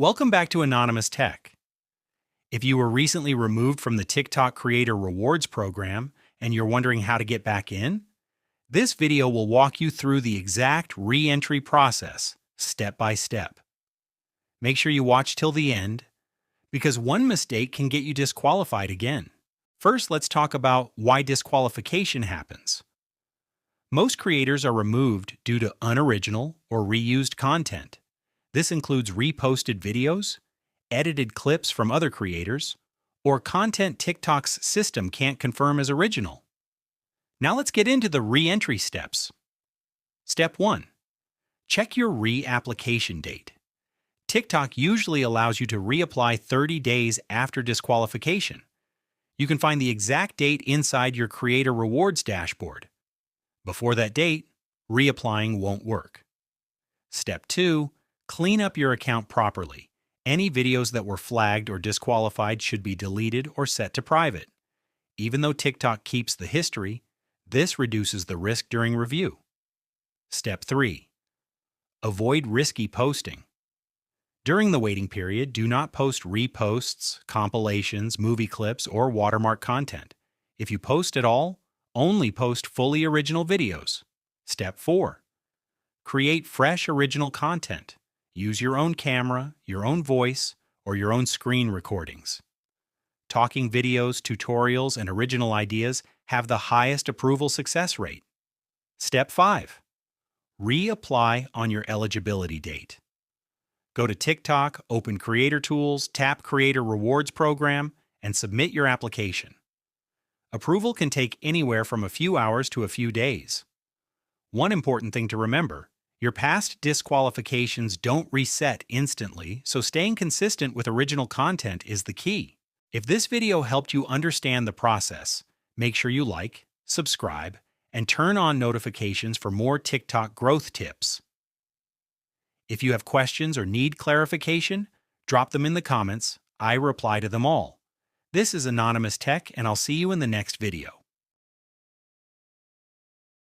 Welcome back to Anonymous Tech. If you were recently removed from the TikTok Creator Rewards program and you're wondering how to get back in, this video will walk you through the exact re-entry process, step by step. Make sure you watch till the end, because one mistake can get you disqualified again. First, let's talk about why disqualification happens. Most creators are removed due to unoriginal or reused content. This includes reposted videos, edited clips from other creators, or content TikTok's system can't confirm as original. Now let's get into the re-entry steps. Step 1. Check your re-application date. TikTok usually allows you to reapply 30 days after disqualification. You can find the exact date inside your Creator Rewards dashboard. Before that date, reapplying won't work. Step 2. Clean up your account properly. Any videos that were flagged or disqualified should be deleted or set to private. Even though TikTok keeps the history, this reduces the risk during review. Step 3. Avoid risky posting. During the waiting period, do not post reposts, compilations, movie clips, or watermark content. If you post at all, only post fully original videos. Step 4. Create fresh original content. Use your own camera, your own voice, or your own screen recordings. Talking videos, tutorials, and original ideas have the highest approval success rate. Step 5. Reapply on your eligibility date. Go to TikTok, open Creator Tools, tap Creator Rewards Program, and submit your application. Approval can take anywhere from a few hours to a few days. One important thing to remember: your past disqualifications don't reset instantly, so staying consistent with original content is the key. If this video helped you understand the process, make sure you like, subscribe, and turn on notifications for more TikTok growth tips. If you have questions or need clarification, drop them in the comments. I reply to them all. This is Anonymous Tech, and I'll see you in the next video.